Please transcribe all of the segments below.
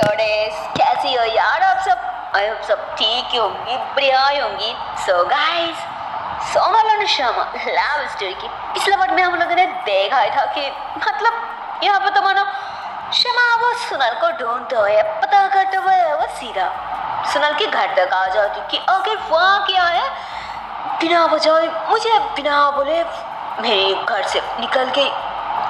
क्योड़ेस कैसी हो यार आप सब। आई होप सब ठीक ही होंगी, बढ़िया ही होंगी। सो गाइस, सोनल और शमा लव स्टोरी की पिछले पार्ट में हम लोगों ने देखा था कि मतलब यहाँ पर तो मानो शमा वो सुनल को ढूंढते हुए पता करते हुए वो सीधा सुनल के घर तक आ जाती कि आखिर वहाँ क्या है। बिना बजाए मुझे बिना बोले मेरे घर से निकल गई।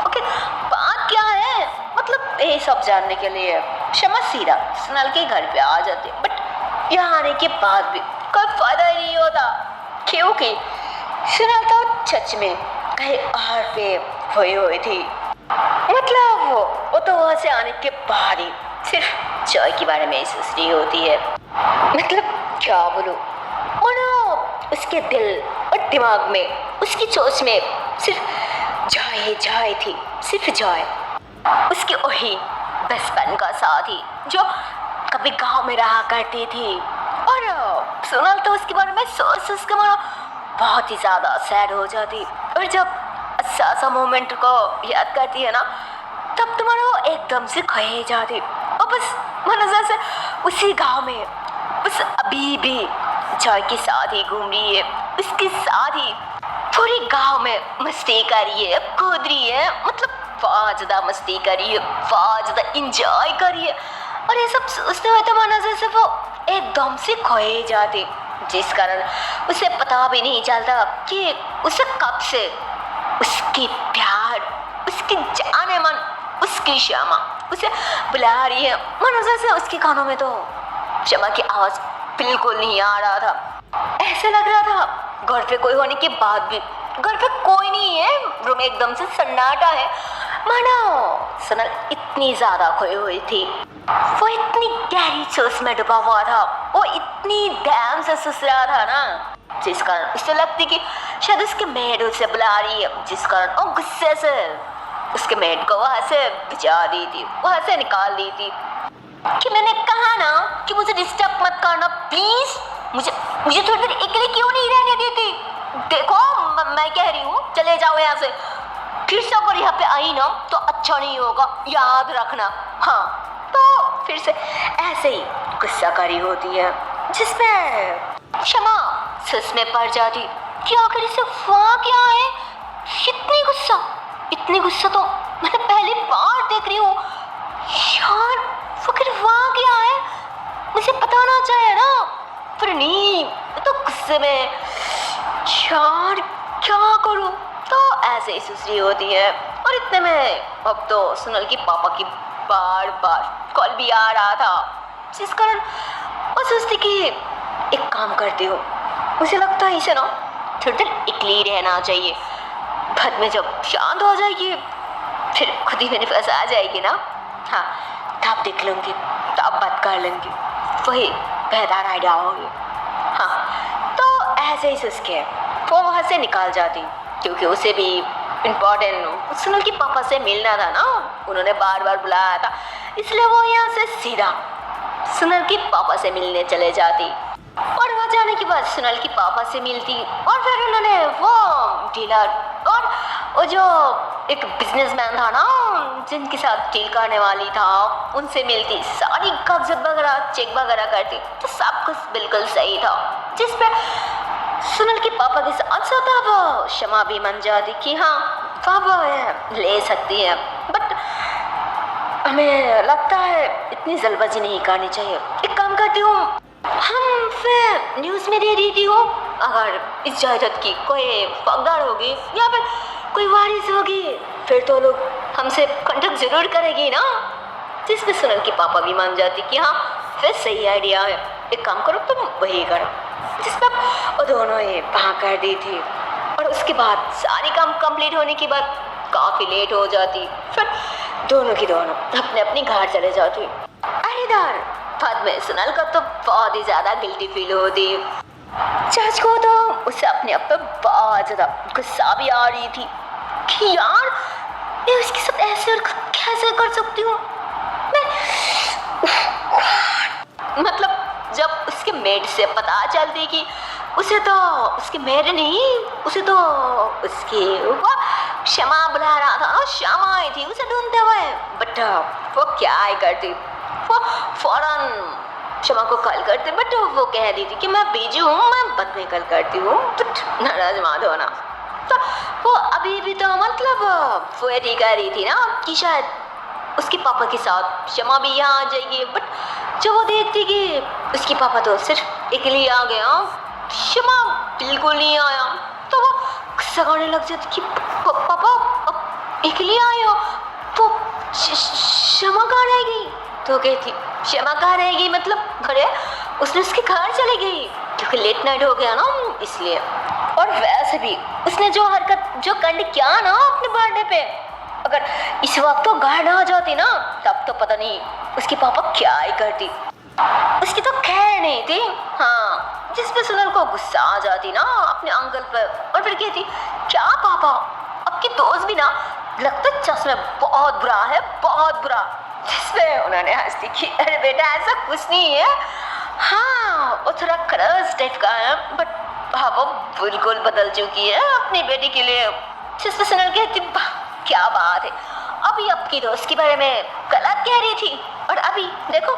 ओके, बात क्या है मतलब ये सब जानने के लिए शमा सीधा सुनल के घर पे आ जाती, बट यहाँ आने के बाद भी कोई फायदा ही नहीं होता क्योंकि सुनल तो सच में कहीं और पे हुई थी। मतलब वो तो वहाँ से आने के बाद ही सिर्फ जॉय के बारे में सोच रही होती है। मतलब क्या बोलूं, मानो उसके दिल और दिमाग में उसकी सोच में सिर्फ जॉय थी, सिर्फ जॉय। उसकी वही बचपन का साथी जो कभी गांव में रहा करती थी। और सुनल तो उसके बारे में सोच के मानो बहुत ही ज़्यादा सैड हो जाती। और जब अच्छा सा मोमेंट को याद करती है ना, तब तुम्हारा वो एकदम से खोई जाती। और बस मानो जैसे उसी गांव में बस अभी भी जॉय के साथ ही घूम रही है, उसके साथ ही पूरे गांव में मस्ती कर रही है, कूद रही है। मतलब बहुत ज़्यादा मस्ती कर रही है, बहुत ज़्यादा इंजॉय कर रही है। और ये सब सोचते हुए तो मानो जैसे वो एकदम से खोए जाती, जिस कारण उसे पता भी नहीं चलता कि उसे कब से उसकी प्यार, उसकी जाने मन, उसकी शमा उसे बुला रही है। मानो जैसे उसके कानों में तो शमा की आवाज़ बिल्कुल नहीं आ रहा था। ऐसे लग रहा था घर पे कोई होने के बाद भी घर पे कोई नहीं है, रूम में एकदम से सन्नाटा है। मानो सुनल इतनी ज़्यादा खोई हुई थी, वो इतनी गहरी सोच में डूबा हुआ था, वो इतनी डैम से सोच रहा था ना, जिस कारण उसे लगती कि शायद उसके मेड उसे बुला रही है, जिस कारण वो गुस्से से उसके मेड को वहाँ से भिजा दी थी, वहाँ से निकाल दी थी। कि मैंने कहा ना कि मुझे डिस्टर्ब मत करना प्लीज, मुझे थोड़ी देर अकेले क्यों नहीं रहने देती। देखो मैं कह रही हूँ चले जाओ यहाँ से, फिर से अगर यहाँ पे आई ना तो अच्छा नहीं होगा, याद रखना। हाँ, तो फिर से ऐसे ही गुस्सा करी होती है, जिसमें शमा सच में पड़ जाती कि आखिर इसे वहाँ क्या है। इतनी गुस्सा तो मैंने पहली बार देख रही हूँ यार। फिर वहाँ क्या है मुझे पता ना चाहिए ना, पर नहीं तो गुस्से में यार क्या करूँ। तो ऐसे ही सुसरी होती है। और इतने में अब तो सुनल की पापा की बार कॉल भी आ रहा था, जिस कारण वो सोचती कि एक काम करती हूँ, मुझे लगता है इसे ना थोड़ी देर अकेली रहना चाहिए। बाद में जब शांत हो जाएगी फिर खुद ही मेरे पास आ जाएगी ना, हाँ तब देख लूँगी, तब बात कर लूँगी, वही बेहतर आइडिया होगी। हाँ, तो ऐसे ही सोच के वो वहाँ से निकाल जाती, क्योंकि उसे भी इम्पोर्टेंट सुनल की पापा से मिलना था ना, उन्होंने बार बार बुलाया था, इसलिए वो यहाँ से सीधा सुनल की पापा से मिलने चले जाती। और वहाँ जाने के बाद सुनल की पापा से मिलती और फिर उन्होंने वो डीलर और वो जो एक बिजनेसमैन था ना जिनके साथ डील करने वाली था उनसे मिलती, सारी कागजात वगैरह चेक वगैरह करती, तो सब कुछ बिल्कुल सही था, जिस पे सुनल के पापा के साथ साथ अब शमा भी मान जाती कि हाँ पापा है ले सकती है, बट हमें लगता है इतनी जल्दबाजी नहीं करनी चाहिए। एक काम करती हूँ, हम फिर न्यूज़ में दे देती हूँ, अगर इस जायदाद की कोई फौजदार होगी या फिर कोई वारिस होगी फिर तो लोग हमसे कॉन्टेक्ट जरूर करेगी ना। जिसमें सुनल के पापा भी मान जाती कि हाँ फिर सही आइडिया है, एक काम करो तुम वही करो। जिसमें वो दोनों ही वहाँ कर दी थी। और उसके बाद सारी काम कंप्लीट होने के बाद काफ़ी लेट हो जाती, फिर दोनों की दोनों अपने अपने घर चले जाती। अरे यार, बाद में सुनल का तो बहुत ही ज़्यादा गिल्टी फील होती। जज को तो उसे अपने आप पे बहुत ज़्यादा गुस्सा भी आ रही थी कि यार मैं उसके साथ ऐसे और कैसे कर सकती हूँ। मैं मतलब जब उसके मेड से पता चलती कि उसे तो उसके मेड नहीं, उसे तो उसकी वो शमा बुला रहा था, शमा आई थी उसे ढूंढते हुए, बट वो क्या ही करती, वो फौरन शमा को कॉल करते, बट वो कह रही थी कि मैं बिजी हूँ, मैं बाद में कॉल करती हूँ। बट नाराज मत होना। तो वो अभी भी तो मतलब वो ये कह रही थी ना कि शायद उसके पापा के साथ शमा भी यहाँ आ जाएगी। बट जब वो देखती कि उसके पापा तो सिर्फ अकेले आ गया, शमा बिल्कुल नहीं आया, तो वो गुस्सा करने लग जाती कि पापा अकेले आए हो तो शमा कहाँ रहेगी? तो कहती शमा कहाँ रहेगी मतलब घरे, उसने उसके घर चली गई क्योंकि लेट नाइट हो गया ना इसलिए। और वैसे भी उसने जो हरकत जो कांड किया ना अपने बर्थडे पे, अगर इस वक्त तो घर ना आ जाती ना तब तो पता नहीं उसके पापा क्या ही करती। उसकी तो खैर नहीं थी। हाँ, जिस पे सुनल को गुस्सा आ जाती ना अपने अंकल पर, और फिर कहती क्या पापा आपके दोस्त भी ना लगता चश्मे बहुत बुरा है, बहुत बुरा। जिसपे उन्होंने हंसी की अरे बेटा ऐसा कुछ नहीं है, हाँ वो थोड़ा क्रश टाइप का है, बट हाँ वो बिल्कुल बदल चुकी है अपनी बेटी के लिए। जिसपे सुनल कहती क्या बात है, अभी आपकी दोस्त के बारे में गलत कह रही थी और अभी देखो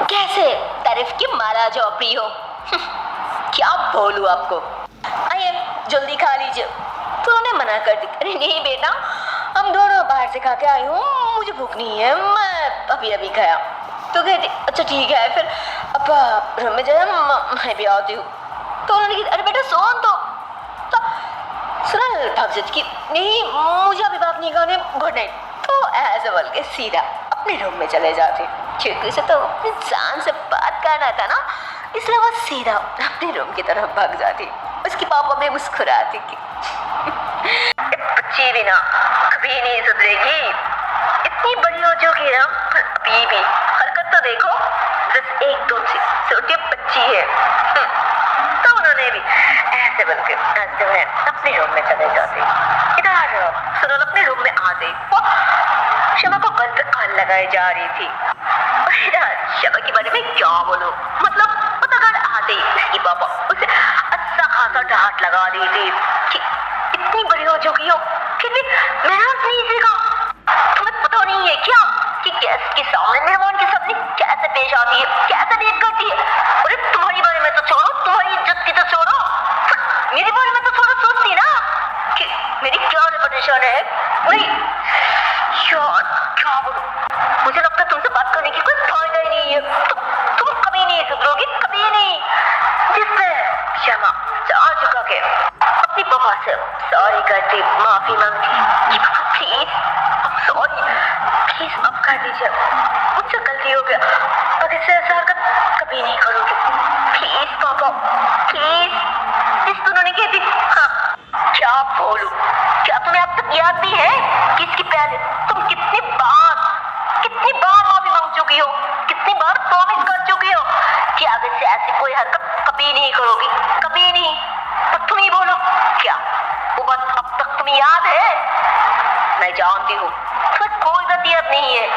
कैसे तारीफ की माला चौपड़ी हो। क्या बोलूं आपको, आइए जल्दी खा लीजिए। तो उन्होंने मना कर दी, अरे नहीं बेटा हम दोनों बाहर से खा के आई हूँ, मुझे भूख नहीं है, मैं अभी अभी खाया। तो कहती अच्छा ठीक है फिर अब रूम में जाए, मैं भी आती हूँ। तो उन्होंने कहा अरे बेटा सोन तो सुनल भाग जाती कि नहीं मुझे अभी बात नहीं करनी, गुड नाइट। तो ऐसे बोल के सीधा अपने रूम में चले जाते क्योंकि उसे तो अपनी जान से बात करना था ना, इसलिए वो सीधा अपने रूम की तरफ भाग जाती। उसकी पापा भी मुस्कुराती कि बच्ची भी ना कभी नहीं सुधरेगी, इतनी बड़ी हो चुकी है अभी भी हरकत तो देखो, बस एक दो छोटी बच्ची है। तो उन्होंने भी ऐसे बोलकर हंसते हुए अपने रूम में चले जाते। इधर सुनल अपने रूम में आते शमा को गल पे कान लगाई जा रही थी। इधर शमा के बारे में क्या बोलो, मतलब पता कर आते इसकी पापा उसे अच्छा खासा डांट लगा रही थी कि इतनी बड़ी हो चुकी हो फिर भी मेहनत नहीं सीखा, तुम्हें पता नहीं है क्या कि गेस्ट के सामने मेहमान के सामने कैसे पेश आती है, कैसे डील करती है। अरे तुम्हारी बारे में तो छोड़ो, तुम्हारी इज्जत की तो छोड़ो, मेरे बारे में तो थोड़ा सोचती ना कि मेरी क्या रेपुटेशन है। नहीं यार क्या बोलूं, मुझे लगता है तुमसे बात करने की कोई फायदा ही नहीं है, तुम कभी नहीं सुधरोगी, कभी नहीं। जिससे क्षमा चाह चुका के अपनी पापा से सॉरी करती, माफी मांगती, प्लीज सॉरी प्लीज माफ कर दीजिए, मुझसे गलती हो गया, अब इससे ऐसा हरकत कभी नहीं करूँगी, प्लीज पापा प्लीज। इस दोनों ने कहती हाँ क्या बोलूं, क्या तुम्हें अब तक याद भी है कि इसके पहले तुम कितनी बार माफी मांग चुकी हो, कितनी बार प्रॉमिस कर चुकी हो कि आगे से ऐसी कोई हरकत कभी नहीं करोगी, कभी नहीं। तो तुम ही बोलो क्या वो बात अब तक तुम्हें याद है? मैं जानती हूँ तुम्हें कोई बात याद नहीं है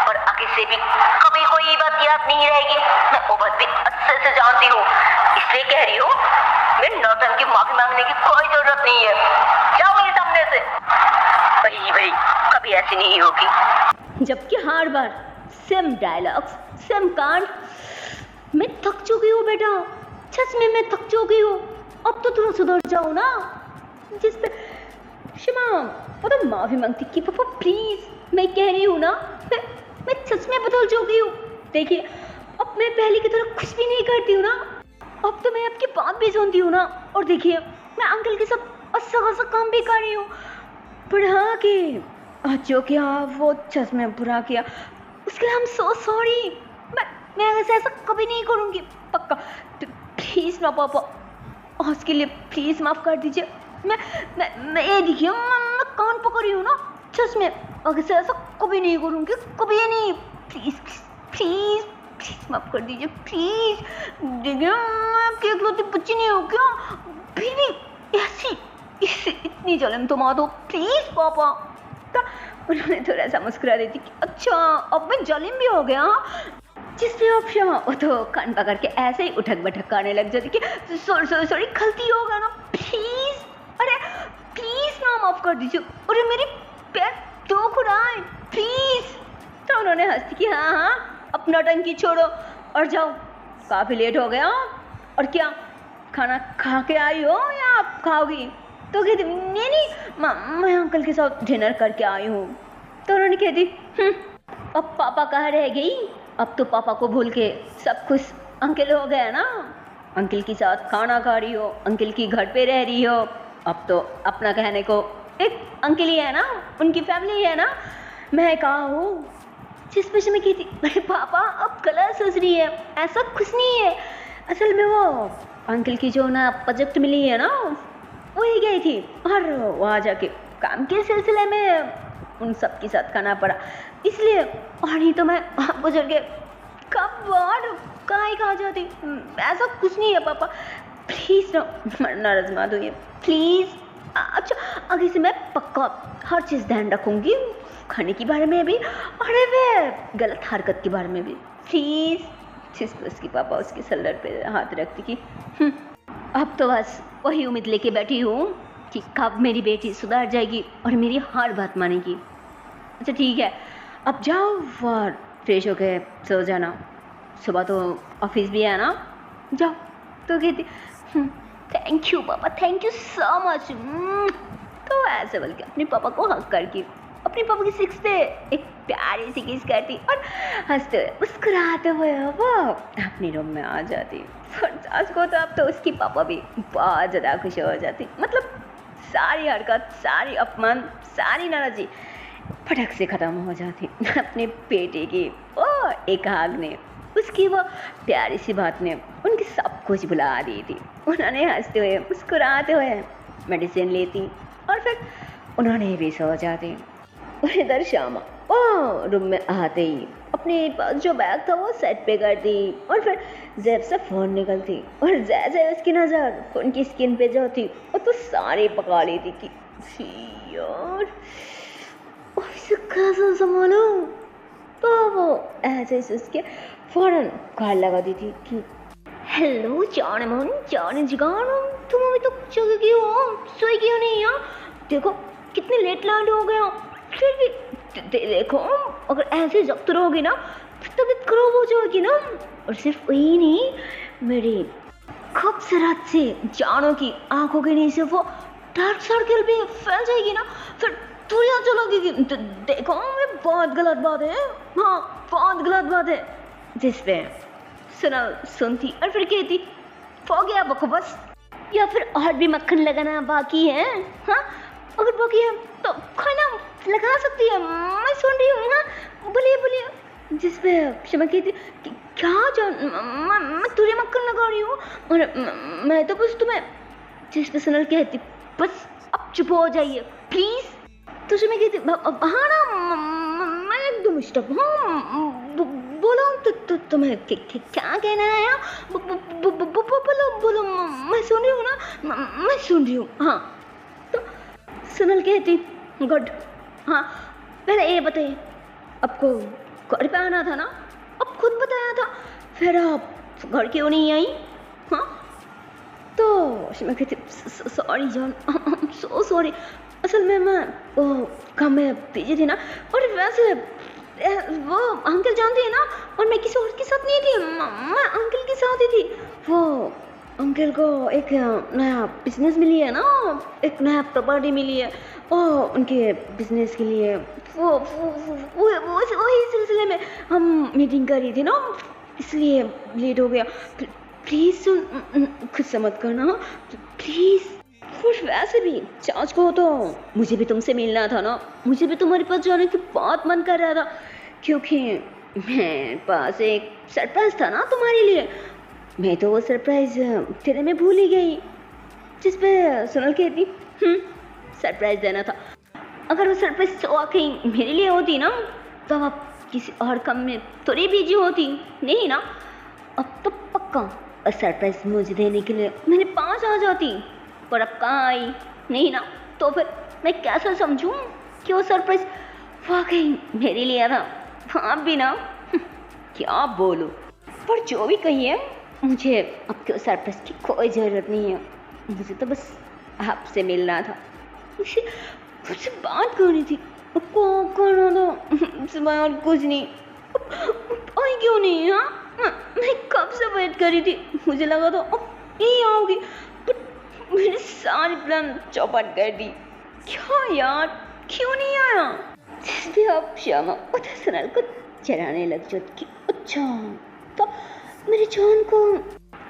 और आगे से भी कभी कोई बात याद नहीं रहेगी, मैं वो बात भी अच्छे से जानती हूँ, इसलिए कह रही हूँ मेरे नौटंकी की माफी मांगने की कोई जरूरत नहीं है, जाओ मेरे सामने से। भाई कभी ऐसी नहीं होगी। जबकि हर बार सेम डायलॉग्स सेम कांड। मैं थक चुकी हूँ बेटा, सच में मैं थक चुकी हूँ, अब तो थोड़ा सुधर जाओ ना। जिस पे शमा पता माफी मांगती कि पापा प्लीज, मैं कह रही हूँ ना मैं सच में बदल चुकी हूँ। देखिए अब मैं पहले की तरह कुछ भी नहीं करती हूँ ना, अब तो मैं आपकी बात भी सुनती हूँ ना। और देखिए मैं अंकल के साथ अच्छा खासा काम भी कर रही हूँ, पढ़ा के जो किया वो चश्मे बुरा किया उसके लिए हम सो सॉरी। मैं ऐसा कभी नहीं करूँगी पक्का, प्लीज़ ना पापा आज के लिए प्लीज़ माफ़ कर दीजिए। मैं ये देखिए मैं कान पकड़ रही हूँ ना चश्मे, अगर से ऐसा कभी नहीं करूँगी, कभी नहीं, प्लीज़ प्लीज़ प्लीज़ माफ़ कर दीजिए प्लीज़। देखिए मैं आपकी इकलौती बच्ची नहीं हूँ क्या, फिर भी ऐसी इतनी जलन तो मार दो प्लीज़ पापा। तो उन्होंने थोड़ा सा मुस्कुरा देती कि अच्छा अब मैं जालिम भी हो गया। जिस पे अब शमा वो तो कान पकड़ के ऐसे ही उठक बैठक करने लग जाती कि सॉरी गलती होगा ना प्लीज़, अरे प्लीज़ ना माफ़ कर दीजिए, अरे मेरी पैर दुख रहा है प्लीज़। तो उन्होंने हंसी कि हाँ नौटंकी छोड़ो और जाओ, काफ़ी लेट हो गया। और क्या खाना खा के आई हो या आप खाओगी? तो कहती नहीं नहीं मैं अंकल के साथ डिनर करके आई हूँ। तो उन्होंने कहती अब पापा कहाँ रह गई? अब तो पापा को भूल के सब कुछ अंकल हो गया ना। अंकल के साथ खाना खा रही हो, अंकल की घर पे रह रही हो, अब तो अपना कहने को एक अंकल ही है ना, उनकी फैमिली है ना। मैं कहा हूँ जिस पे मैं कहती अरे पापा अब गलत सोच रही है, ऐसा कुछ नहीं है। असल में वो अंकल की जो ना प्रोजेक्ट मिली है ना वही गई थी और वहाँ जाके काम के सिलसिले में उन सब के साथ खाना पड़ा, इसलिए। और नहीं तो मैं आपको चल के कब और कहाँ ही खा जाती। ऐसा कुछ नहीं है पापा, प्लीज़ ना नाराज मत होइए प्लीज़। अच्छा आगे से मैं पक्का हर चीज़ ध्यान रखूँगी, खाने के बारे में भी और वे गलत हरकत के बारे में भी, प्लीज़। जिस पर उसकी पापा उसके सल्लर पे हाथ रखती कि अब तो बस वही उम्मीद लेके बैठी हूँ कि कब मेरी बेटी सुधर जाएगी और मेरी हर बात मानेगी। अच्छा ठीक है, अब जाओ और फ्रेश होके सो जाना, सुबह तो ऑफिस भी है ना, जाओ। तो कहती थैंक यू पापा, थैंक यू सो मच। तो ऐसे बोल के अपने पापा को हक करके अपने पापा की सिक्स पे एक प्यारी सी किस करती और हंसते हुए मुस्कुराते हुए वो अपने रूम में आ जाती। और आज को तो अब तो उसकी पापा भी बहुत ज़्यादा खुश हो जाती, मतलब सारी हरकत, सारी अपमान, सारी नाराज़ी फटक से ख़त्म हो जाती अपने बेटे की वो एक आग ने, उसकी वो प्यारी सी बात ने उनकी सब कुछ भुला दी थी। उन्होंने हंसते हुए मुस्कुराते हुए मेडिसिन लेती और फिर उन्होंने भी सो जाती। और इधर श्यामा ओ रूम में आते ही अपने पास जो बैग था वो सेट पे कर दी और फिर जेब से फ़ोन निकलती और जैसे उसकी नज़र फ़ोन की स्क्रीन पे जाती वो तो सारे पका लेती कि यार इसे कैसे संभालो। तो वो ऐसे ही उसके फ़ौरन कॉल लगा दी थी कि हेलो जान मन जान जिगान, तुम अभी तक जग गई हो, सोई क्यों नहीं यार? देखो कितने लेट लैंड हो गया, फिर भी देखो अगर ऐसे जब्त रहोगी ना फिर तबीयत खराब हो जाएगी ना। और सिर्फ वही नहीं, मेरी खूबसूरत से जानों की आंखों के नीचे वो डार्क सर्कल भी फैल जाएगी ना, फिर तुरिया चलोगी। देखो ये बहुत गलत बात है, हाँ बहुत गलत बात है। जिस पे सुनती और फिर कहती हो गया बकवास, या फिर और भी मक्खन लगाना बाकी है? हाँ अगर बाकी है तो खाना लगा सकती है, मैं सुन रही हूँ। हाँ बोलिए बोलिए। जिस पे क्षमा कहती क्या जान मैं तुझे मक्खन लगा रही हूँ और मैं तो बस तुम्हें। जिस पे सुनल कहती बस अब चुप हो जाइए प्लीज़। तो मैं कहती हाँ ना मैं एकदम स्टॉप, हाँ बोलो तो तुम्हें क्या कहना है यार? बोलो बोलो मैं सुन रही हूँ ना, मैं सुन रही हूँ। हाँ तो सुनल कहती गुड, हाँ पहले ये बताइए आपको घर पे आना था ना, अब खुद बताया था, फिर आप घर क्यों नहीं आई? हाँ तो मैं कहती सॉरी जॉन, सो सॉरी, असल में मैं वो काम में बिजी थी ना, और वैसे वो अंकल जानते हैं ना, और मैं किसी और के साथ नहीं थी, मैं अंकल के साथ ही थी। वो अंकल को एक नया बिजनेस मिली है ना, एक नया प्रॉपर्टी मिली है, और उनके बिजनेस के लिए वो वही सिलसिले में हम मीटिंग कर रही थी ना, इसलिए लेट हो गया। प्लीज़ सुन, खुद से मत करना प्लीज़। और वैसे भी चाच को तो मुझे भी तुमसे मिलना था ना, मुझे भी तुम्हारे पास जाने की बहुत मन कर रहा था, क्योंकि मेरे पास एक सरप्राइज था ना तुम्हारे लिए। मैं तो वो सरप्राइज तेरे में भूल ही गई। जिस पे सुनल कहती सरप्राइज देना था, अगर वो सरप्राइज वाकई मेरे लिए होती ना तो अब किसी और काम में थोड़ी बिजी होती, नहीं ना? अब तो पक्का सरप्राइज मुझे देने के लिए मेरे पास आ जाती, पर अब कहाँ आई, नहीं ना? तो फिर मैं कैसे समझूं कि वो सरप्राइज वाकई मेरे लिए था? आप भी ना क्या बोलूं, पर जो भी कहिए मुझे आपके सरप्राइज की कोई ज़रूरत नहीं है। मुझे तो बस आपसे मिलना था, मुझसे बात करनी थी, आपको करना था, और कुछ नहीं। आई क्यों नहीं? हाँ, मैं कब से वेट कर रही थी, मुझे लगा तो अब यही आओगी, बट मेरी सारी प्लान चौपट कर दी। क्या यार, क्यों नहीं आया? जिससे अब श्यामा उधर सुनल को चराने लग जाती। अच्छा, तो मेरी जान को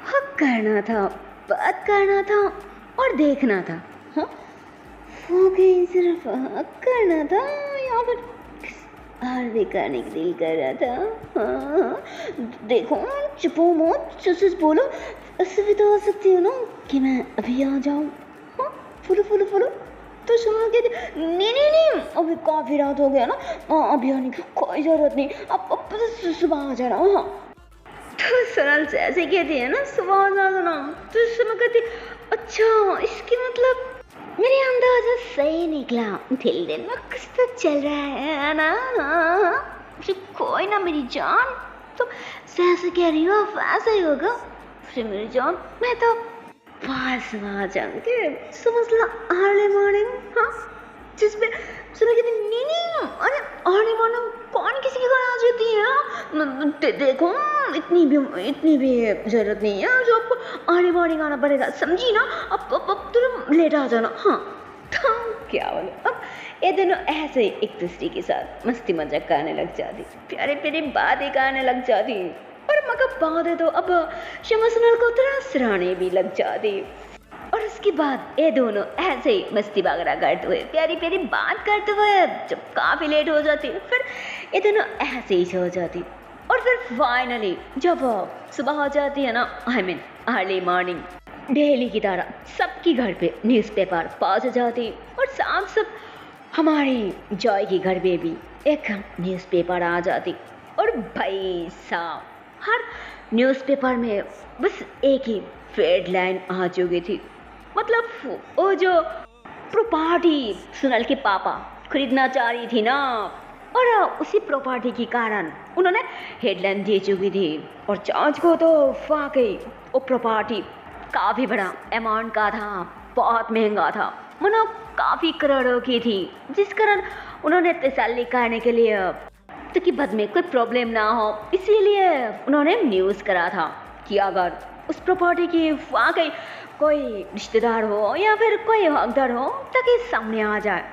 हक करना था, बात करना था और देखना था। हाँ, वो कहीं सिर्फ हक करना था या फिर और भी करने का दिल कर रहा था। हाँ, देखो चुपो मत, सच बोलो, ऐसे भी तो हो सकती हो ना कि मैं अभी आ जाऊँ। हाँ, फुलो फुलो फुलो तो सुनो कहती नहीं नहीं नहीं, अभी काफ़ी रात हो गया ना, अभी आने की कोई ज़रूरत नहीं, अब तो सुबह आ जाना। हाँ, तो सोनल से ऐसे कहती है ना, सुबह आ जाना, तो सुनो कहती अच्छा, इसकी मतलब मेरे अंदाजा सही निकला, दिल में कुछ तो चल रहा है ना। फिर कोई ना मेरी जान, तो ऐसे कह रही हो ऐसा ही होगा। फिर मेरी जान, मैं तो पास आ जाऊंगी, समझ लो अर्ली मॉर्निंग। हाँ, जिसमें सुनो कहती नहीं नहीं, अरे अर्ली मॉर्निंग कौन किसी के घर आ जाती है? देखो इतनी भी जरूरत नहीं है जो आपको अर्ली मॉर्निंग आना पड़ेगा, समझी ना? अब तुम लेट आ जाना। हाँ, तो क्या बोलो, अब ये दोनों ऐसे ही एक दूसरे के साथ मस्ती मजाक करने लग जाती, प्यारे प्यारे बातें करने लग जाती, और मगर बाद तो अब श्यामा सुनल को तरह सराहने भी लग जाती। और उसके बाद ये दोनों ऐसे ही मस्ती वगैरह करते हुए, प्यारी प्यारी बात करते हुए जब काफ़ी लेट हो जाती, फिर ये दोनों ऐसे ही सो जाती। और फिर फाइनली जब सुबह हो जाती है ना, I mean early morning, daily की तरह सबके घर पे न्यूज़पेपर पहुंच जाती, और साफ सब हमारी जॉय के घर पे भी एक न्यूज़पेपर आ जाती। और भाई साहब, हर न्यूज़पेपर में बस एक ही हेडलाइन आ चुकी थी, मतलब वो जो प्रॉपर्टी सुनल के पापा खरीदना चाह रही थी ना, और उसी प्रॉपर्टी के कारण उन्होंने हेडलाइन दे चुकी थी। और जांच को तो वाकई वो प्रॉपर्टी काफ़ी बड़ा अमाउंट का था, बहुत महंगा था, मानो काफ़ी करोड़ों की थी, जिस कारण उन्होंने तसल्ली करने के लिए तो कि बाद में कोई प्रॉब्लम ना हो, इसीलिए उन्होंने न्यूज़ करा था कि अगर उस प्रॉपर्टी की वाकई कोई रिश्तेदार हो या फिर कोई हकदार हो ताकि सामने आ जाए।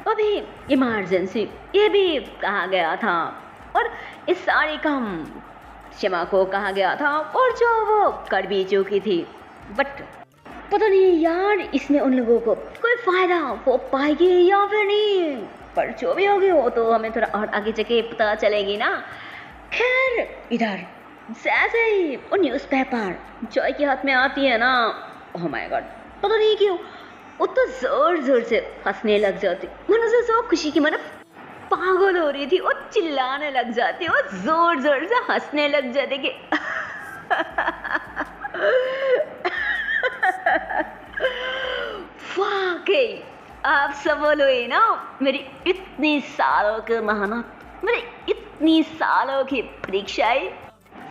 अभी इमरजेंसी ये भी कहा गया था, और इस सारे काम श्यामा को कहा गया था, और जो वो कर भी चुकी थी। बट पता नहीं यार, इसमें उन लोगों को कोई फायदा हो पाएगी या फिर नहीं, पर जो भी होगी वो तो हमें थोड़ा और आगे जाके पता चलेगी ना। खैर, इधर जैसे ही वो न्यूज़पेपर जॉय के हाथ में आती है ना, ओह माय गॉड, पता नहीं क्यों वो तो जोर जोर से हंसने लग जाती, मन से सो खुशी की मन पागल हो रही थी, वो चिल्लाने लग जाती, वो जोर जोर से हंसने लग जाती कि वाकई आप सब बोलो ही ना, मेरी इतनी सालों की मेहनत, मेरी इतनी सालों की परीक्षाएं,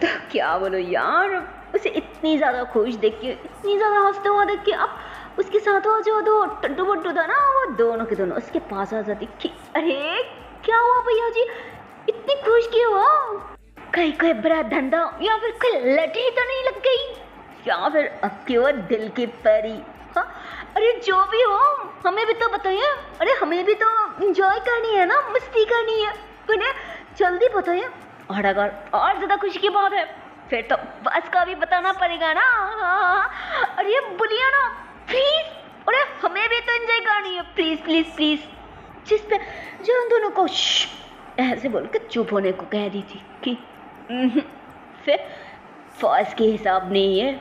तो क्या बोलो यार, उसे इतनी ज़्यादा खुश देख के, इतनी ज़्यादा हंसते हुआ देख के, अब उसके साथ वो जो दो टट्टू बट्टू था ना, वो दोनों के दोनों उसके पास आ जाती कि अरे क्या हुआ भैया जी, इतनी खुश क्यों हो? कहीं कोई बड़ा धंधा या फिर कोई लटी तो नहीं लग गई, या फिर अब की वो दिल की परी? हाँ, अरे जो भी हो हमें भी तो बताइए, अरे हमें भी तो एंजॉय करनी है ना, मस्ती करनी है, उन्हें जल्दी बताइए। और अगर और ज़्यादा खुशी की बात है फिर तो बस का भी बताना पड़ेगा ना। हाँ, अरे बोलिए ना प्लीज़, अरे हमें भी तो एंजॉय करनी है, प्लीज़ प्लीज़ प्लीज़। जिस पे जो उन दोनों को ऐसे बोल के चुप होने को कह दी थी कि फिर फर्ज के हिसाब नहीं है,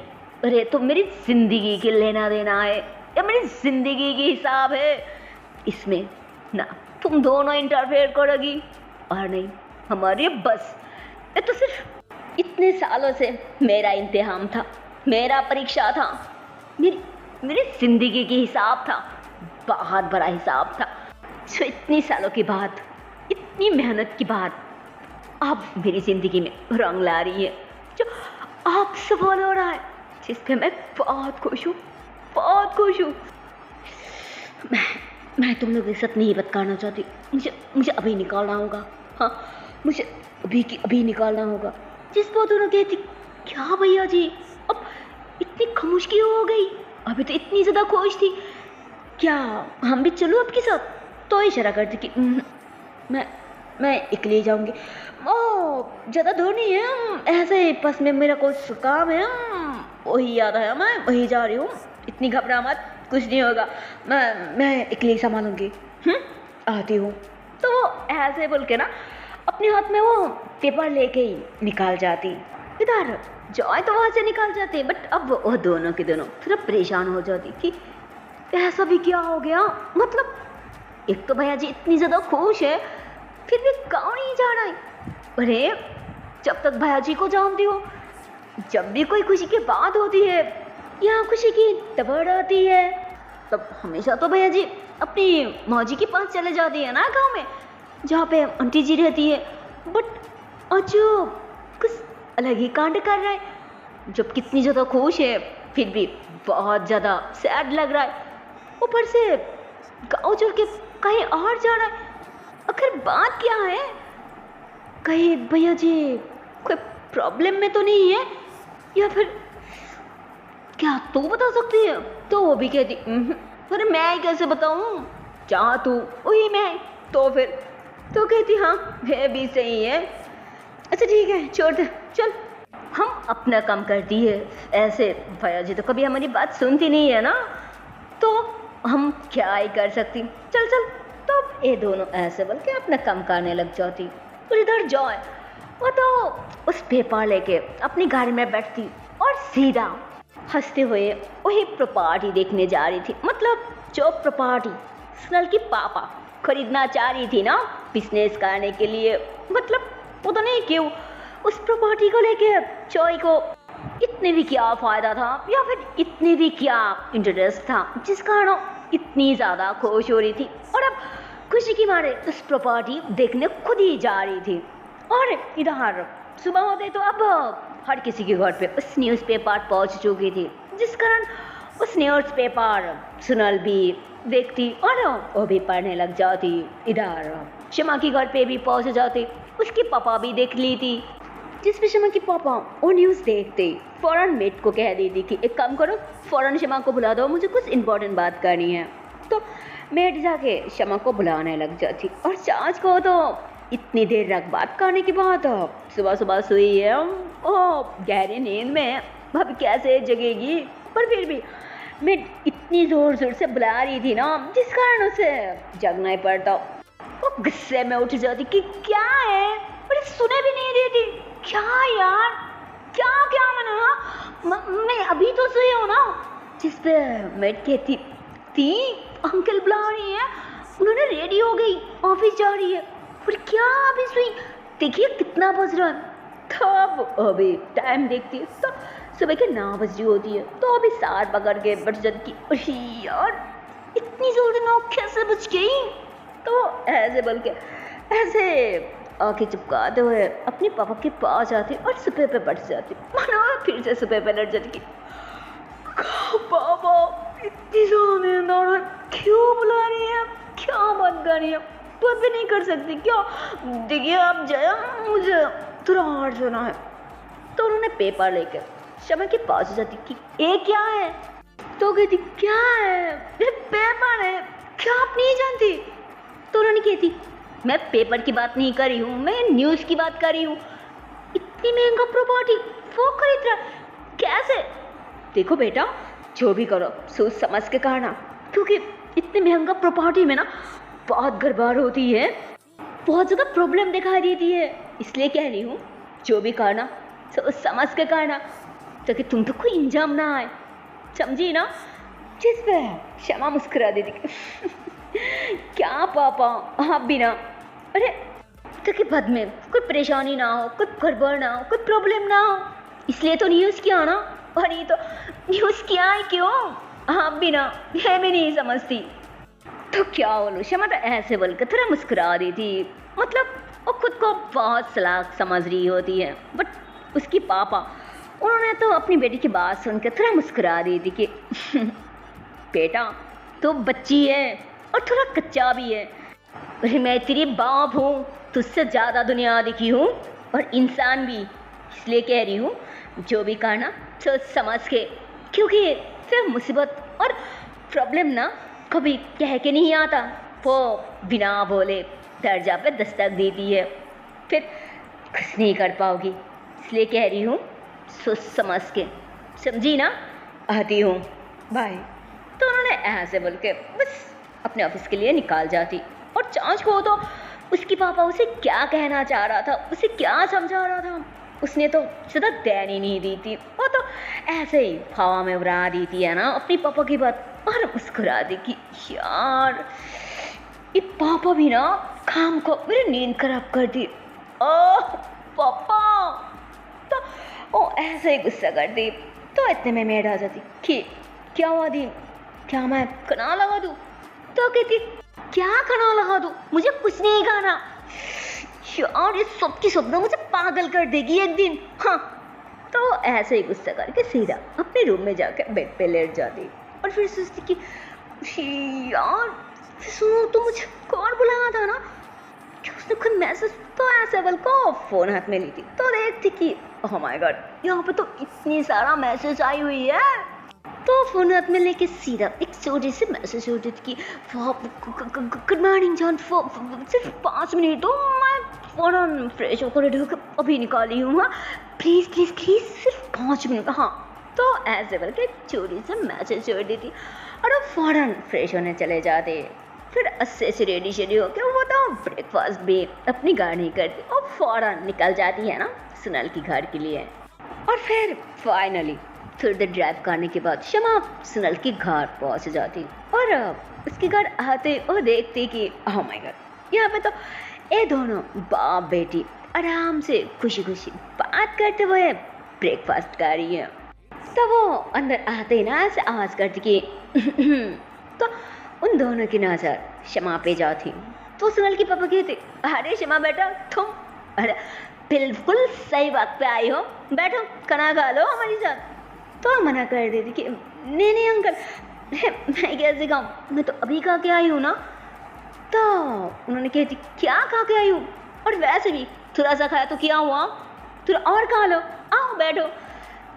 अरे तो मेरी ज़िंदगी के लेना देना है, या मेरी ज़िंदगी की हिसाब है, इसमें ना तुम दोनों इंटरफेयर करोगी और नहीं हमारी बस। ये तो सिर्फ इतने सालों से मेरा इम्तिहान था, मेरा परीक्षा था, मेरी ज़िंदगी की हिसाब था, बहुत बड़ा हिसाब था, जो इतनी सालों के बाद, इतनी मेहनत के बाद अब मेरी ज़िंदगी में रंग ला रही है, जो आप सफल हो रहा है, जिस पे मैं बहुत खुश हूँ, बहुत खुश हूँ। मैं तुम लोगों के साथ नहीं बात करना चाहती, मुझे अभी निकालना होगा। हाँ, मुझे अभी की अभी निकालना होगा। जिस पर दोनों कहती, क्या भैया जी अब इतनी खामोश क्यों हो गई, अभी तो इतनी ज़्यादा खुश थी, क्या हम भी चलो आपके साथ? तो इशारा करती कि मैं अकेले जाऊंगी। ओ ज़्यादा दूर नहीं है, ऐसे ही पास में मेरा कुछ काम है, वही याद आया, मैं वही जा रही हूँ, इतनी घबरा मत, कुछ नहीं होगा, मैं अकेले संभालूंगी, आती हूँ। तो वो ऐसे बोल के ना अपने हाथ में वो पेपर लेके ही निकाल जाती। इधर जॉय तो वहाँ से निकाल जाती, बट अब वो दोनों के दोनों थोड़ा परेशान हो जाती कि ऐसा भी क्या हो गया, मतलब एक तो भैया जी इतनी ज़्यादा खुश है, फिर भी गाँव नहीं जा रहा है। अरे जब तक भैया जी को जानती हो, जब भी कोई खुशी की बात होती है या खुशी की खबर आती है, तब हमेशा तो भैया जी अपनी मौजी के पास चले जाती है ना गाँव में, जहाँ पे आंटी जी रहती है। बट आज कुछ अलग ही कांड कर रहा है, जब कितनी ज़्यादा खुश है फिर भी बहुत ज़्यादा सैड लग रहा है, ऊपर से गाँव छोड़ के कहीं और जा रहा है। आखिर बात क्या है, कहीं भैया जी कोई प्रॉब्लम में तो नहीं है, या फिर क्या तू बता सकती है? तो वो भी कहती, अरे मैं कैसे बताऊँ, जहाँ तू वही मैं, तो फिर तो कहती हाँ वह भी सही है, अच्छा ठीक है छोड़ दे, चल हम अपना काम करती है। ऐसे भैया जी तो कभी हमारी बात सुनती नहीं है ना, तो हम क्या ही कर सकती, चल चल। तो ये दोनों ऐसे बोल के अपना काम करने लग जाती। और इधर जॉय वो तो उस पेपर लेके अपनी गाड़ी में बैठती और सीधा हंसते हुए वही प्रॉपर्टी देखने जा रही थी, मतलब जो प्रॉपर्टी सुनल की पापा खरीदना चाह रही थी ना बिजनेस करने के लिए, मतलब पता नहीं क्यों उस प्रॉपर्टी को लेके जॉय को इतने भी क्या फ़ायदा था या फिर इतने भी क्या इंटरेस्ट था जिस कारण इतनी ज़्यादा खुश हो रही थी, और अब खुशी की मारे उस प्रॉपर्टी देखने खुद ही जा रही थी। और इधर सुबह होते तो अब हर किसी के घर पे उस न्यूज़पेपर पहुंच चुकी थी, जिस कारण उस न्यूज़पेपर सुनल भी देखती और वो भी पढ़ने लग जाती। इधर शमा के घर पे भी पहुंच जाती, उसके पापा भी देख ली थी, जिस पे शमा के पापा वो न्यूज़ देखते फ़ौरन मेट को कह देती कि एक काम करो, फ़ौरन शमा को बुला दो, मुझे कुछ इम्पोर्टेंट बात करनी है। तो मेट जाके शमा को बुलाने लग जाती, और चाच को तो इतनी देर तक बात करने के बाद सुबह सुबह सोई है, ओ गहरी नींद में, भाभी कैसे जगेगी, पर फिर भी मेट इतनी ज़ोर ज़ोर से बुला रही थी ना, जिस कारण उसे जगना ही पड़ता। वो गुस्से में उठ जाती कि क्या है, पर सुने भी नहीं देती, क्या यार क्या क्या मैंने मैं अभी तो सोई हूँ ना। जिस पे मेट कहती थी अंकल बुला रही है, उन्होंने रेडी हो गई, ऑफिस जा रही है, और क्या अभी सोई, देखिए कितना बज रहा है। तो अब अभी टाइम देखती है तो सुबह के 9 बज रही होती है, तो अभी 7 पकड़ के बैठ जाती, अरे यार इतनी जल्दी 9 कैसे बज गई। तो ऐसे बोल के ऐसे आंखें चिपकाते हुए अपने पापा के पास आती और सुबह पे बैठ जाती, मानो फिर से सुबह पे लड़ जाती कि पापा इतनी ज़्यादा नींद आ रहा है, क्यों बुला रही है, क्या बात कर रही है, बात भी नहीं कर सकती क्या, देखिए आप जाए, मुझे थोड़ा और सोना है। तो उन्होंने पेपर लेकर शमा के पास जाती कि ये क्या है, तो कहती क्या है, ये पेपर है, क्या आप नहीं जानती। तो उन्होंने कहती मैं पेपर की बात नहीं कर रही हूँ, मैं न्यूज़ की बात कर रही हूँ, इतनी महंगा प्रॉपर्टी वो खरीद रहा है कैसे। देखो बेटा जो भी करो सोच समझ के करना, क्योंकि इतनी महंगा प्रॉपर्टी में ना बहुत गड़बड़ होती है, बहुत ज़्यादा प्रॉब्लम दिखाई देती है, इसलिए कह रही हूँ जो भी करना सोच समझ के करना, ताकि तुम तो कोई इंजाम ना आए, समझी ना। जिस पे शमा मुस्कुरा देती क्या पापा आप भी ना, अरे ताकि बाद में कोई परेशानी ना हो, कोई गड़बड़ ना हो, कोई प्रॉब्लम ना हो, इसलिए तो न्यूज़ किया ना, और ये तो न्यूज़ किया है क्यों, आप भी ना ये भी नहीं समझती। तो क्या बोलूं, शमा तो ऐसे बोलकर थोड़ा मुस्कुरा दी थी, मतलब वो खुद को बहुत सलाह समझ रही होती है, बट उसकी पापा उन्होंने तो अपनी बेटी की बात सुनकर थोड़ा मुस्कुरा दी थी कि बेटा तो बच्ची है और थोड़ा कच्चा भी है, अरे मैं तेरी बाप हूँ, तुझसे ज़्यादा दुनिया दिखी हूँ और इंसान भी, इसलिए कह रही हूँ जो भी करना सोच समझ के, क्योंकि फिर मुसीबत और प्रॉब्लम ना कभी कह के नहीं आता, वो बिना बोले दरजा पे दस्तक देती है, फिर कुछ नहीं कर पाओगी, इसलिए कह रही हूँ सोच समझ के, समझी ना? आती हूँ, बाय। तो उन्होंने ऐसे बोल के बस अपने ऑफिस के लिए निकाल जाती। और चांच को तो उसकी पापा उसे क्या कहना चाह रहा था, उसे क्या समझा रहा था, उसने तो सीधा ध्यान ही नहीं दी थी। वो तो ऐसे ही हवा में उड़ा दी थी है ना अपनी पापा की बात, और मुस्कुरा दी कि यार ये पापा भी ना काम को मेरी नींद खराब कर दी। ओह पापा, तो वो ऐसे ही गुस्सा कर दी। तो इतने में मेड आ जाती कि क्या हुआ दी, क्या मैं कना लगा दूँ? तो कहती क्या कना लगा दूँ, मुझे कुछ नहीं खाना। यार ये सबकी सब ना मुझे पागल कर देगी एक दिन। हाँ, तो ऐसे ही गुस्सा करके सीधा अपने रूम में जाकर बेड पे लेट जाती और फिर सोचती कि यार सुनो तो मुझे कौन बुलाया था ना, कि उसने खुद मैसेज तो ऐसे बल को फ़ोन हाथ में ली थी तो देखती कि ओह माय गॉड यहाँ पे तो इतनी सारा मैसेज आई हुई है। तो फ़ोन हाथ में लेके सीधा एक छोटी सी मैसेज छोड़ी थी कि गुड मॉर्निंग जॉन, सिर्फ 5 मिनट दो, मैं फ़ौरन फ्रेश होकर रेडी होकर अभी निकाली हूँ। हाँ प्लीज़ प्लीज़ प्लीज़ सिर्फ 5 मिनट। हाँ, तो ऐसे बोल के छोटी सी मैसेज छोड़ दी थी और वो फ़ौरन फ्रेश होने चले जाते। फिर अच्छे से रेडी शेडी होकर वो तो ब्रेकफास्ट भी अपनी गाड़ी करती और फ़ौरन निकल जाती है ना सुनल की घर के लिए। और फिर फाइनली थोड़ी देर ड्राइव करने के बाद शमा सुनल के घर पहुंच जाती और उसके घर आते और देखते कि ओह माय गॉड यहाँ पे तो ये दोनों बाप बेटी आराम से खुशी खुशी बात करते हुए ब्रेकफास्ट कर रही है। तो वो अंदर आते ही ना ऐसे आवाज़ करती कि तो उन दोनों की नज़र शमा पे जाती। तो सुनल की पापा कहते अरे शमा बेटा तुम, अरे बिल्कुल सही वक्त पे आई हो, बैठो खाना खा लो हमारे साथ। तो मना कर देती कि नहीं नहीं अंकल मैं कैसे खाऊं, मैं तो अभी खा के आई हूँ ना। तो उन्होंने कहती क्या खा के आई हूँ, और वैसे भी थोड़ा सा खाया तो क्या हुआ, थोड़ा और खा लो, आओ बैठो।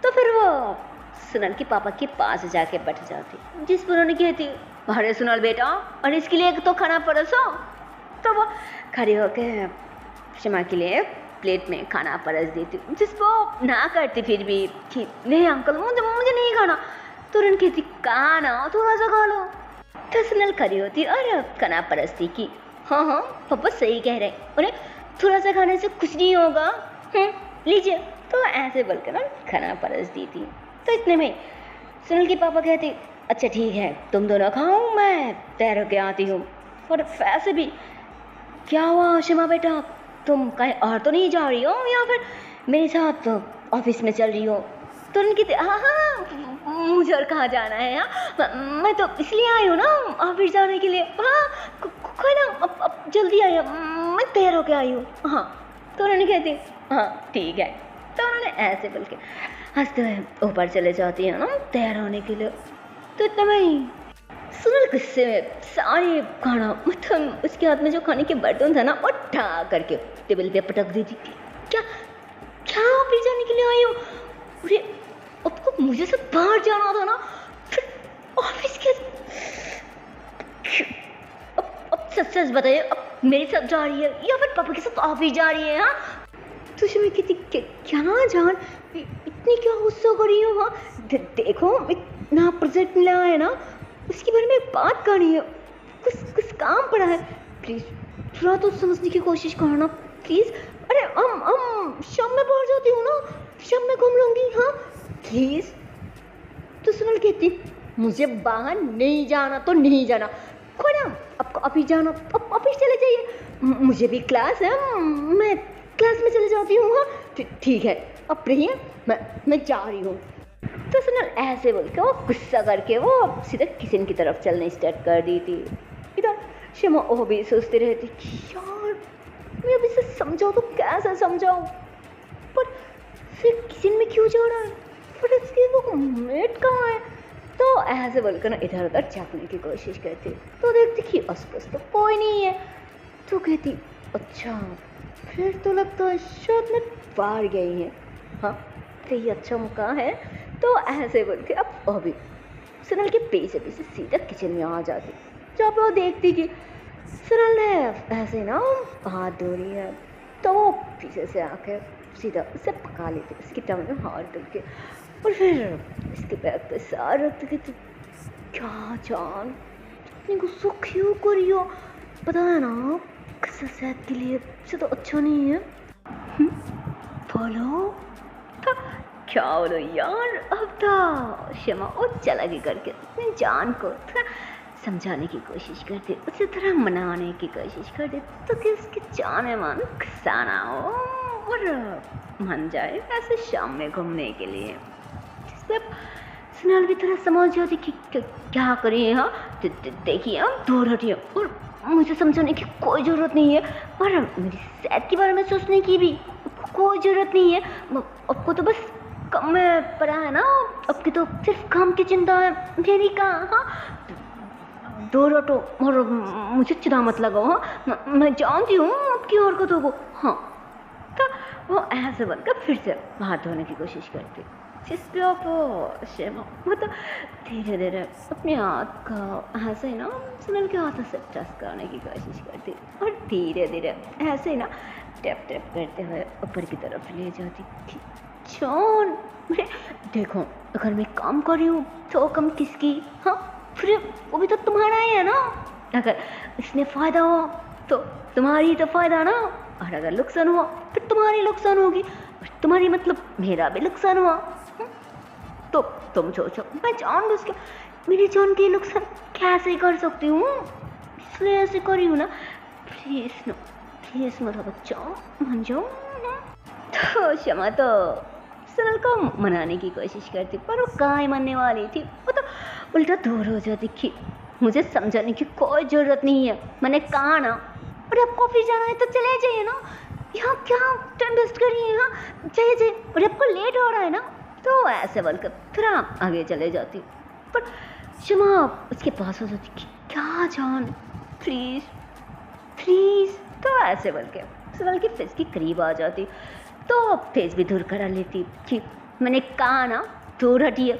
तो फिर वो सुनल के पापा के पास जाके बैठ जाती, जिस पर उन्होंने कहती अरे सुनल बेटा और इसके लिए तो खाना परोसो। तो वो खड़ी होकर शमा के लिए प्लेट में खाना परस देती, जिसको ना करती फिर भी कि नहीं अंकल मुझे नहीं खाना। तो उन्होंने कहती कहा ना थोड़ा सा खा लो। तो सुनल खड़ी होती और खाना परसती कि हाँ हाँ पापा सही कह रहे, उन्हें थोड़ा सा खाने से कुछ नहीं होगा, लीजिए। तो ऐसे बोलकर ना खाना परस दी थी। तो इतने में सुनल के पापा कहते अच्छा ठीक है तुम दोनों खाओ, मैं तैयार होके आती हूँ। और वैसे भी क्या हुआ शमा बेटा, तुम कहीं और तो नहीं जा रही हो या फिर मेरे साथ ऑफिस में चल रही हो? तो उनकी हाँ हाँ मुझे और कहाँ जाना है, हाँ मैं तो इसलिए आई हूँ ना ऑफिस जाने के लिए। हाँ कोई ना अब जल्दी आई हूँ, मैं तैयार होके आई हूँ। हाँ, तो उन्होंने कहती हाँ ठीक है। तो उन्होंने ऐसे बोल के हंसते हुए ऊपर चले जाती है ना तैयार होने के लिए। तो इतना में सुनल गुस्से में सारे खाना मतलब उसके हाथ में जो खाने के बर्तन था ना वो उठा करके टेबल पे पटक दी थी। क्या क्या ऑफिस जाने के लिए आई हो? अरे आपको मुझे से बाहर जाना था ना, फिर ऑफिस के अब सच बताइए, अब मेरे साथ जा रही है या फिर पापा के साथ ऑफिस जा रही है? हाँ तो मैं कहती क्या जान इतनी क्या गुस्सा कर रही हो? हाँ देखो इतना प्रोजेक्ट मिला है ना उसके बारे में बात करनी है, कुछ काम पड़ा है, प्लीज़ थोड़ा तो समझने की कोशिश करना प्लीज़। अरे हम शाम में बाहर जाती हूँ ना, शाम में घूम लूँगी। हाँ प्लीज़। तो सुनल कहती मुझे बाहर नहीं जाना तो नहीं जाना, कोई ना आपको ऑफिस जाना अब ऑफिस चले जाइए, मुझे भी क्लास है, मैं क्लास में चले जाती हूँ। हाँ ठीक है अब रहिए, मैं जा रही हूँ। तो सुनल ऐसे बोल के वो गुस्सा करके वो सीधा किचन की तरफ चलने स्टार्ट कर दी थी। इधर शमा वो भी सोचती रहती कि यार मैं अभी से समझाऊँ तो कैसे समझाऊँ, पर फिर किचन में क्यों जा रहा है, पर इसकी वो मेट कहाँ है? तो ऐसे बोलकर ना इधर उधर झाँकने की कोशिश करती, तो देखती कि आसपास तो कोई नहीं है। तो कहती अच्छा, फिर तो लगता है शायद मैं पार गई है। हाँ, तो ये अच्छा मौका है। तो ऐसे बोल के अब अभी सुनल के पीछे पीछे सीधा किचन में आ जाती, जहाँ पे वो देखती कि सुनल ने ऐसे ना हाथ धो रही है, तो वो पीछे से आके सीधा उसे पका लेती, उसकी टंग में हाथ डाल के, और फिर इसके बैग पे सार रखती कि तू क्या जान इतनी गुस्सा क्यों करी हो, पता है ना गुस्सा सेहत के लिए से तो अच्छा नहीं है। बोलो तो क्या बोलो यार, अब तो क्षमा वो चलाकी करके अपनी जान को थोड़ा समझाने की कोशिश करती, उसे थोड़ा मनाने की कोशिश करती, तो कि उसकी जान है मन गुस्सा ना हो और मन जाए ऐसे शाम में घूमने के लिए। जिससे सुनाल भी थोड़ा समझ जाती कि क्या करें। हाँ देखिए हम दूर हटिए, और मुझे समझाने की कोई ज़रूरत नहीं है, और मेरी सेहत के बारे में सोचने की भी कोई ज़रूरत नहीं है। आपको तो बस कम में पड़ा है ना, आपकी तो सिर्फ काम की चिंता है, मेरी कहाँ। हाँ दूर हटो और मुझे चिढ़ा मत लगाओ। हाँ मैं जानती हूँ आपकी हरकतों को। हाँ तो वो ऐसे बनकर फिर से हाथ धोने की कोशिश करती, जिस पे आप शेमा मतलब धीरे धीरे अपने हाथ का ऐसे ही ना सुनल के हाथों से टच करने की कोशिश करती, और धीरे धीरे ऐसे ही ना टैप टैप करते हुए ऊपर की तरफ ले जाती कि जॉन देखो, अगर मैं काम कर रही हूँ तो कम किसकी। हाँ फिर वो भी तो तुम्हारा ही है ना, अगर इसमें फ़ायदा हो तो तुम्हारी तो फ़ायदा ना, और अगर नुकसान हुआ फिर तुम्हारी नुकसान होगी, और तुम्हारी मतलब मेरा भी नुकसान हुआ। तो तुम सोचो मैं जान बूझ के मेरी जान के नुकसान कैसे कर सकती हूँ, इसलिए ऐसे करी हूँ ना। प्लीज़ ना प्लीज़ मेरा बच्चा मान जाओ। तो क्षमा तो सुनल को मनाने की कोशिश करती, पर वो कहाँ मानने वाली थी, वो तो उल्टा दूर हो जाती कि मुझे समझाने की कोई ज़रूरत नहीं है, मैंने कहा ना। और आपको ऑफिस जाना है तो चले जाइए ना, यहाँ क्या टाइम वेस्ट करिए। हाँ जाइए जाइए, और आपको लेट हो रहा है ना। तो ऐसे बोलकर फिर आप आगे चले जाती, पर क्षमा उसके पास हो जाती कि क्या जान प्लीज़ प्लीज़। तो ऐसे बोल के सुनल के फेस के करीब आ जाती, तो फेस भी दूर करा लेती कि मैंने कहा ना दूर हटिए,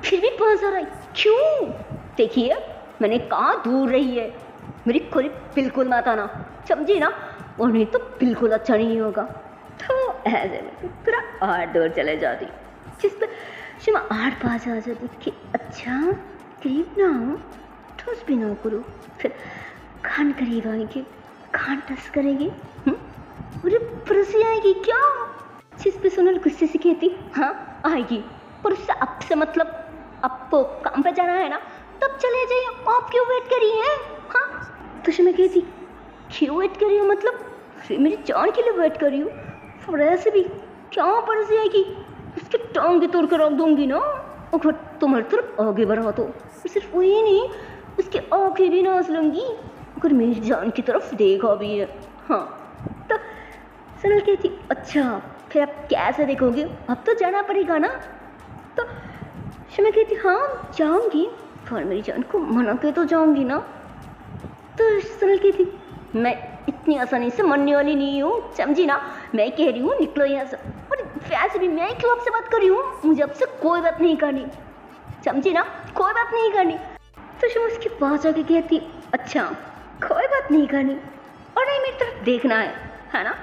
फिर भी पास आ रहा है क्यों। देखिए मैंने कहा दूर रही है, मेरी खोली बिल्कुल मत आना, समझी ना, और नहीं तो बिल्कुल अच्छा नहीं होगा। तो ऐसे पूरा 8 दूर चले जाती, जिस पर शिमा 8 पास आ जाती कि अच्छा करीब ना हो, ठोस भी ना करो, फिर खान करीब आएगी, खान टस करेगी, अरे परसी आएगी क्या। जिस पे सुनल गुस्से से कहती हाँ आएगी, पर उससे आपसे मतलब आपको काम पे जाना है ना, तब चले जाइए, आप क्यों वेट करी हैं। हाँ तो मैं कहती क्यों वेट करी हूँ, मतलब मेरी जान के लिए वेट करी हूँ, और ऐसे भी क्या परसी आएगी, उसके टांग तोड़ कर रख दूंगी ना, अगर तुम्हारी तरफ आगे बढ़ा तो। सिर्फ वही नहीं, उसके आँखें भी नाच लूँगी अगर मेरी जान की तरफ देखा भी है। हाँ तो सुनल कहती अच्छा फिर आप कैसे देखोगे, अब तो जाना पड़ेगा ना। तो मैं कहती हाँ जाऊँगी, पर मेरी जान को मना के तो जाऊँगी ना। तो सुनल कहती मैं इतनी आसानी से मरने वाली नहीं हूँ, समझी ना, मैं कह रही हूँ निकलो यहाँ से, और वैसे भी मैं क्यों आपसे बात कर रही हूँ, मुझे आपसे कोई बात नहीं करनी, समझी ना, कोई बात नहीं करनी। तो शुभ उसके पास आके कहती अच्छा कोई बात नहीं करनी, और नहीं मेरी तरफ देखना है ना।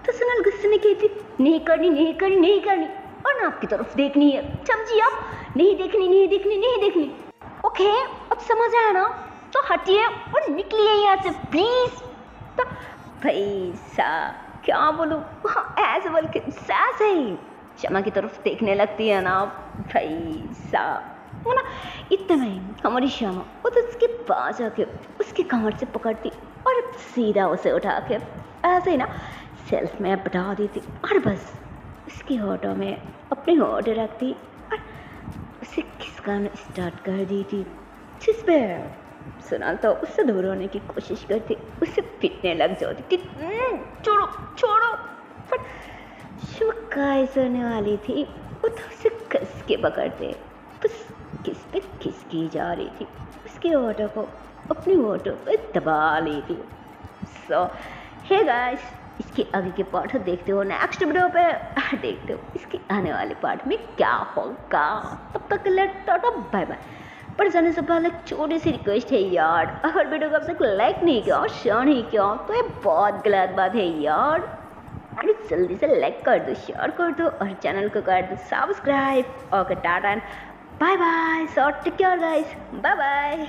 तो सुनल गुस्से में कहती नहीं करनी नहीं करनी नहीं करनी, और ना आपकी तरफ देखनी है, समझी आप, नहीं देखनी नहीं देखनी नहीं देखनी। ओके अब समझ आया ना, तो हटिए और निकलिए यहाँ से प्लीज। तो भाई सा क्या बोलूँ, हाँ ऐसे बोल के सास है क्षमा की तरफ देखने लगती है ना भाई सा, वो ना इतना नहीं हमारी क्षमा वो तो उसके पास आके उसके कमर से पकड़ती और सीधा उसे उठा के ऐसे ही ना सेल्फ में बैठा देती, और बस उसके होठों में अपने होठ रखती और उसे खिसकाना स्टार्ट कर दी थी, जिस पे सुनल तो उससे दूर होने की कोशिश करती, उससे पिटने लग जाती कि छोड़ो छोड़ो, पर जो कैसे होने वाली थी वो तो उसे कस के पकड़ते, बस किस पे खिसकी जा रही थी, उसके होठों को अपने होठों पे दबा ली थी। सो हे गाइस, इसके आगे के पार्ट देखते हो नेक्स्ट वीडियो पे, देखते हो इसके आने वाले पार्ट में क्या होगा। तब तक के लिए टाटा बाय बाय। पर जाने से पहले एक छोटी सी रिक्वेस्ट है यार, अगर वीडियो को अब तक लाइक नहीं किया और शेयर नहीं किया तो ये बहुत गलत बात है यार। अरे जल्दी से लाइक कर दो, शेयर कर दो और चैनल को कर दो subscribe. Okay tata and bye bye. So take care guys, bye bye.